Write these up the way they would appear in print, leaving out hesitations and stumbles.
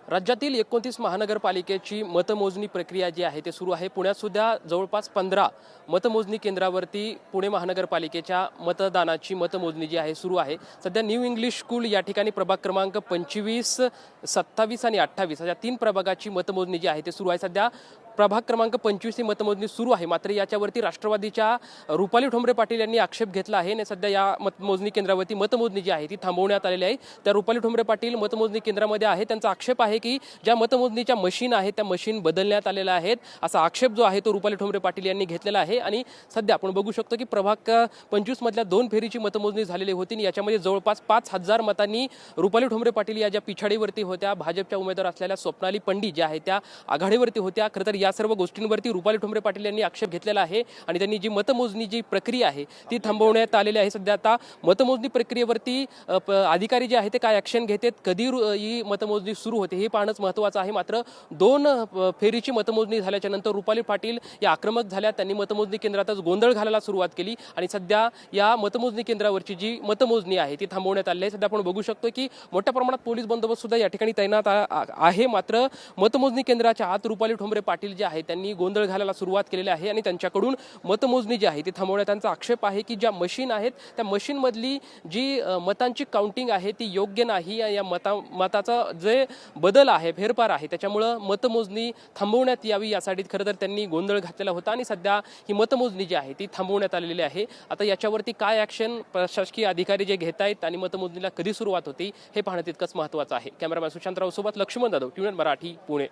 राज्यातील 29 महानगरपालिकेची मतमोजणी प्रक्रिया जी आहे ते सुरू आहे। पुण्यात सुद्धा जवळपास 15 मतमोजणी केंद्रावरती पुणे महानगरपालिकेच्या मतदानाची मतमोजणी जी आहे सुरू आहे। सध्या न्यू इंग्लिश स्कूल या ठिकाणी प्रभाग क्रमांक 25, 27 आणि 28 अशा 3 प्रभागाची मतमोजणी जी आहे ते सुरू आहे। सध्या प्रभाग क्रमांक 25 ही मतमोजणी सुरू आहे, मात्र याच्यावरती राष्ट्रवादीच्या रुपाली ठोंबरे पाटील यांनी आक्षेप घेतला आहे आणि सध्या या मतमोजणी केंद्रावरती मतमोजणी जी आहे ती थांबवण्यात आलेली आहे। त्या रुपाली ठोंबरे पाटील मतमोजणी केंद्रामध्ये आहे, त्यांचा आक्षेप आहे की ज्या मतमोजणीच्या मशीन आहेत त्या मशीन बदलण्यात आलेल्या आहेत, असा आक्षेप जो आहे तो रुपाली ठोंबरे पाटील यांनी घेतलेला आहे। आणि सध्या आपण बघू शकतो की प्रभाग 25 मधल्या 2 फेरीची मतमोजणी झालेली होती आणि याच्यामध्ये जवळपास 5000 मतांनी रुपाली ठोंबरे पाटील या ज्या पिछाडीवरती होत्या, भाजपच्या उमेदवार असलेल्या स्वप्नाली पंडित ज्या आहेत त्या आघाडीवरती होत्या। खरं तर या सर्व गोष्टींवरती रुपाली ठोंबरे पाटील यांनी आक्षेप घेतलेला आहे आणि त्यांनी जी मतमोजणी जी प्रक्रिया आहे ती थांबवण्यात आलेली आहे। सध्या आता मतमोजणी प्रक्रियेवरती अधिकारी जे आहे ते काय ॲक्शन घेतात, कधी ही मतमोजणी सुरू होते हे पाहणंच महत्त्वाचं आहे। मात्र 2 फेरीची मतमोजणी झाल्याच्या नंतर रुपाली पाटील या आक्रमक झाल्या, त्यांनी मतमोजणी केंद्रातच गोंधळ घालायला सुरुवात केली आणि सध्या या मतमोजणी केंद्रावरची जी मतमोजणी आहे ती थांबवण्यात आली आहे। सध्या आपण बघू शकतो की मोठ्या प्रमाणात पोलीस बंदोबस्त सुद्धा या ठिकाणी तैनात आहे, मात्र मतमोजणी केंद्राच्या आत रुपाली ठोंबरे पाटील जे आहे त्यांनी गोंधळ घालायला सुरुवात केलेली आहे आणि त्यांच्याकडून मतमोजणी जी आहे ती थांबवण्यात त्यांचा आक्षेप आहे की ज्या मशीन आहेत त्या मशीनमधली जी मतांची काउंटिंग आहे ती योग्य नाही, या मताचा जे बदल आहे, फेरफार आहे, त्याच्यामुळं मतमोजणी थांबवण्यात यावी यासाठी खरं तर त्यांनी गोंधळ घातलेला होता आणि सध्या ही मतमोजणी जी आहे ती थांबवण्यात आलेली आहे। आता याच्यावरती काय ॲक्शन प्रशासकीय अधिकारी जे घेत आहेत आणि मतमोजणीला कधी सुरुवात होती हे पाहणं तितकंच महत्त्वाचं आहे। कॅमेरामॅन सुशांतराव सोबत लक्ष्मण जाधव, ट्यून मराठी, पुणे।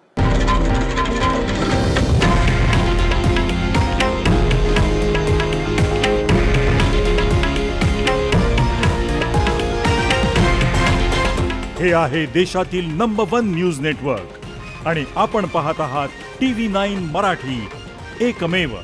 हे आहे देशातील नंबर 1 न्यूज नेटवर्क आणि आपण पाहत आहात TV9 मराठी, एकमेव।